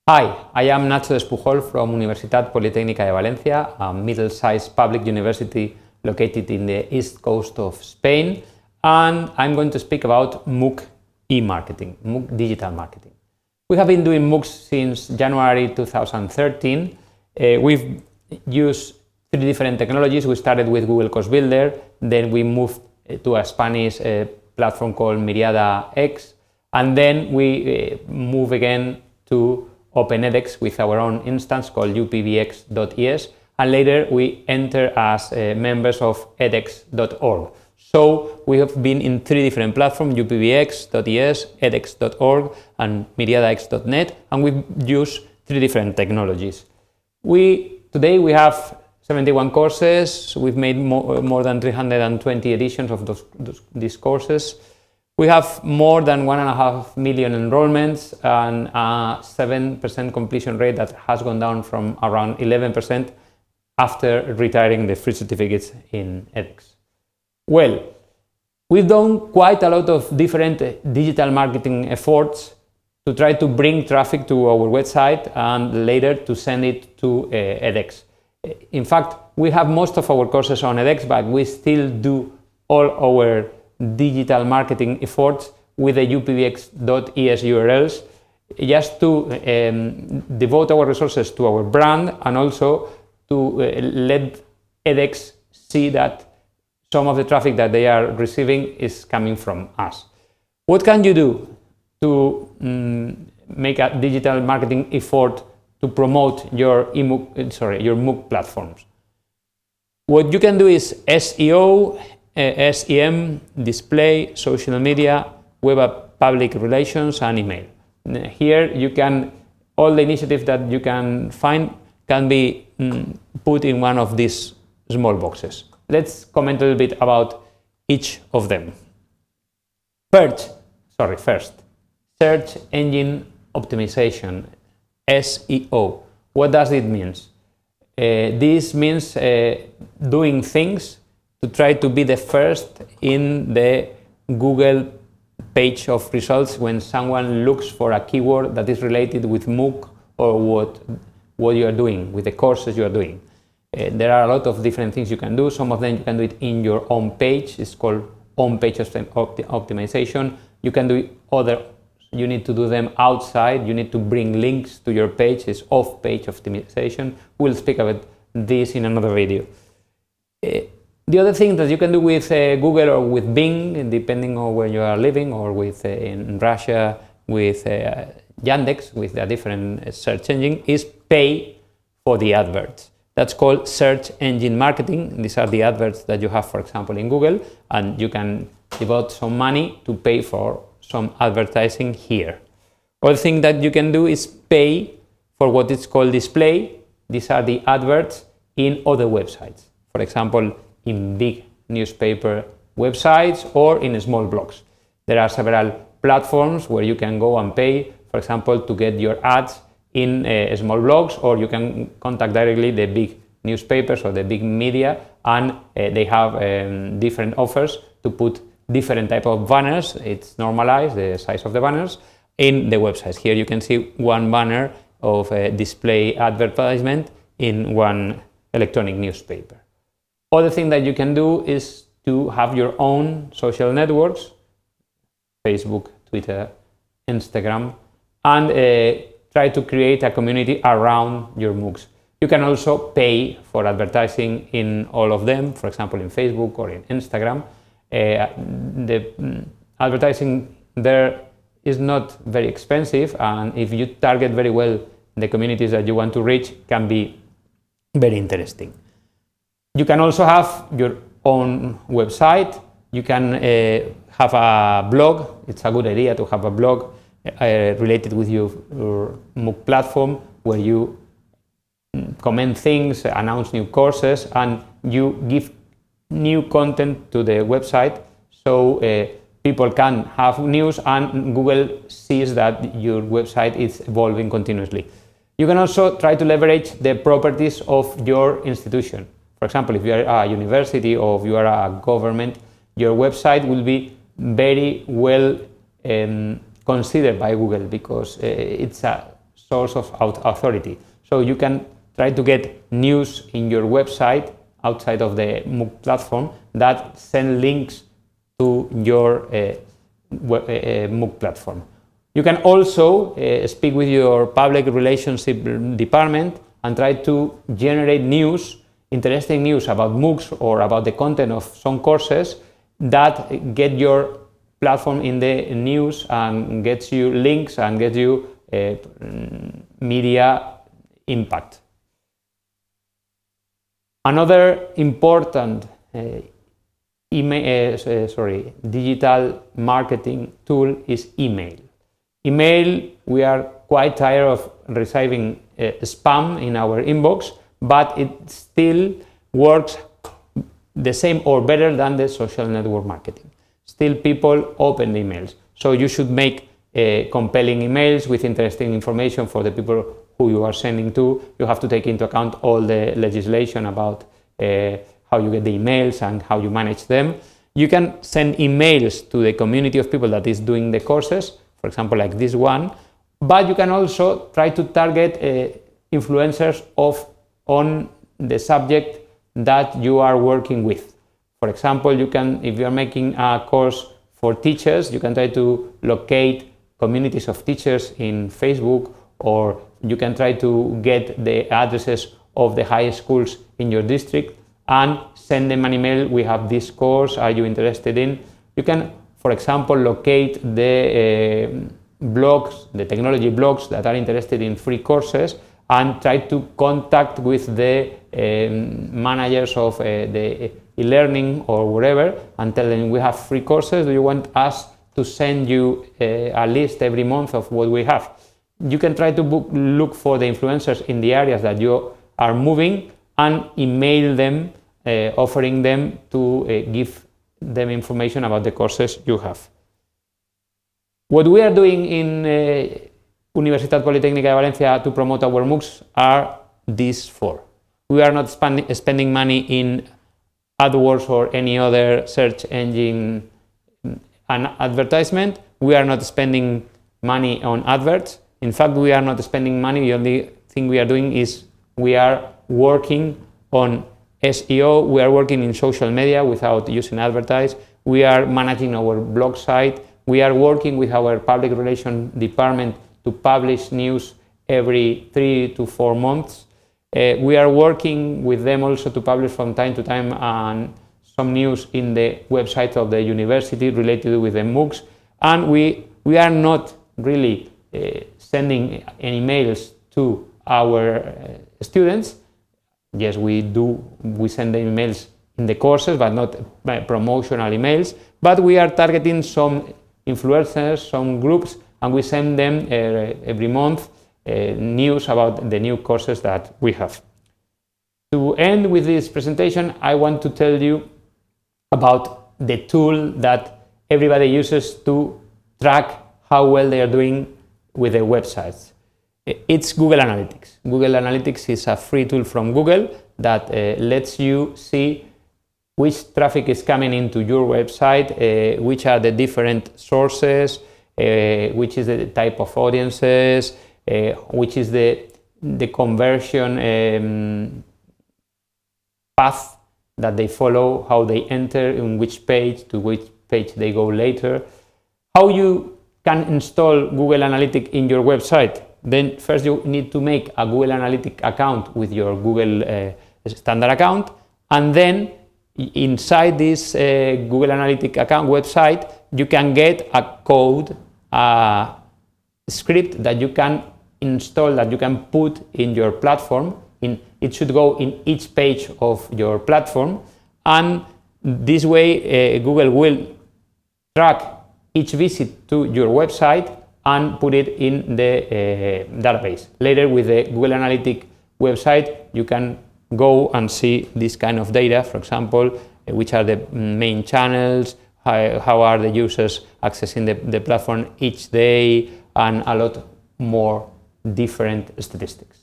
Hi, I am Ignacio Despujol from Universitat Politécnica de Valencia, a middle-sized public university located in the east coast of Spain, and I'm going to speak about MOOC e-marketing, MOOC digital marketing. We have been doing MOOCs since January 2013. We've used 3 different technologies. We started with Google Course Builder, then we moved to a Spanish platform called Myriada X, and then we move again to OpenEdX with our own instance called UPVX.es, and later we enter as members of edX.org. So we have been in 3 different platforms, UPVX.es, edX.org, and MyriadaX.net, and we've used 3 different technologies. Today we have 71 courses. We've made more than 320 editions of these courses. We have more than 1.5 million enrollments and a 7% completion rate that has gone down from around 11% after retiring the free certificates in edX. Well, we've done quite a lot of different digital marketing efforts to try to bring traffic to our website and later to send it to edX. In fact, we have most of our courses on edX, but we still do all our digital marketing efforts with the upvx.es URLs just to devote our resources to our brand and also to let edX see that some of the traffic that they are receiving is coming from us. What can you do to make a digital marketing effort to promote your MOOC platforms? What you can do is SEO, SEM, display, social media, web public relations, and email. Here you can, all the initiatives that you can find can be put in one of these small boxes. Let's comment a little bit about each of them. First, search engine optimization, SEO. What does it mean? This means doing things to try to be the first in the Google page of results when someone looks for a keyword that is related with MOOC or what you are doing, with the courses you are doing. There are a lot of different things you can do. Some of them you can do it in your own page. It's called on-page optimization. You can do other. You need to do them outside. You need to bring links to your page. It's off-page optimization. We'll speak about this in another video. The other thing that you can do with Google or with Bing, depending on where you are living, or with in Russia with Yandex, with a different search engine, is pay for the adverts. That's called search engine marketing. These are the adverts that you have, for example, in Google, and you can devote some money to pay for some advertising here. Other thing that you can do is pay for what is called display. These are the adverts in other websites. For example, in big newspaper websites or in small blogs. There are several platforms where you can go and pay, for example, to get your ads in small blogs, or you can contact directly the big newspapers or the big media, and they have different offers to put different type of banners. It's normalized, the size of the banners, in the websites. Here you can see one banner of a display advertisement in one electronic newspaper. Other thing that you can do is to have your own social networks, Facebook, Twitter, Instagram, and try to create a community around your MOOCs. You can also pay for advertising in all of them, for example, in Facebook or in Instagram. The advertising there is not very expensive, and if you target very well the communities that you want to reach, can be very interesting. You can also have your own website. You can have a blog. It's a good idea to have a blog related with your MOOC platform, where you comment things, announce new courses, and you give new content to the website, so people can have news and Google sees that your website is evolving continuously. You can also try to leverage the properties of your institution. For example, if you are a university or if you are a government, your website will be very well considered by Google, because it's a source of authority. So you can try to get news in your website outside of the MOOC platform that send links to your MOOC platform. You can also speak with your public relationship department and try to generate news, interesting news about MOOCs or about the content of some courses that get your platform in the news and gets you links and gets you media impact. Another important digital marketing tool is email. Email, we are quite tired of receiving spam in our inbox, but it still works the same or better than the social network marketing. Still people open emails, so you should make compelling emails with interesting information for the people who you are sending to. You have to take into account all the legislation about how you get the emails and how you manage them. You can send emails to the community of people that is doing the courses, for example, like this one, but you can also try to target influencers on the subject that you are working with. For example, you can, if you are making a course for teachers, you can try to locate communities of teachers in Facebook, or you can try to get the addresses of the high schools in your district and send them an email. We have this course, are you interested in? You can, for example, locate the blogs, the technology blogs that are interested in free courses and try to contact with the managers of the e-learning or whatever and tell them we have free courses, do you want us to send you a list every month of what we have? You can try to look for the influencers in the areas that you are moving and email them, offering them to give them information about the courses you have. What we are doing in Universitat Politécnica de Valencia to promote our MOOCs are these four. We are not spending money in AdWords or any other search engine and advertisement. We are not spending money on adverts. In fact, we are not spending money. The only thing we are doing is we are working on SEO. We are working in social media without using advertise. We are managing our blog site. We are working with our public relations department to publish news every 3 to 4 months. We are working with them also to publish from time to time some news in the website of the university related with the MOOCs. And we are not really sending any emails to our students. Yes, we do. We send the emails in the courses, but not promotional emails. But we are targeting some influencers, some groups, and we send them every month news about the new courses that we have. To end with this presentation, I want to tell you about the tool that everybody uses to track how well they are doing with their websites. It's Google Analytics. Google Analytics is a free tool from Google that lets you see which traffic is coming into your website, which are the different sources, which is the type of audiences, which is the conversion path that they follow, how they enter, in which page to which page they go later. How you can install Google Analytics in your website. Then first you need to make a Google Analytics account with your Google standard account, and then inside this Google Analytics account website you can get a code, a script that you can install, that you can put in your platform. It should go in each page of your platform, and this way Google will track each visit to your website and put it in the database. Later, with the Google Analytics website, you can go and see this kind of data, for example, which are the main channels, how are the users accessing the platform each day, and a lot more different statistics.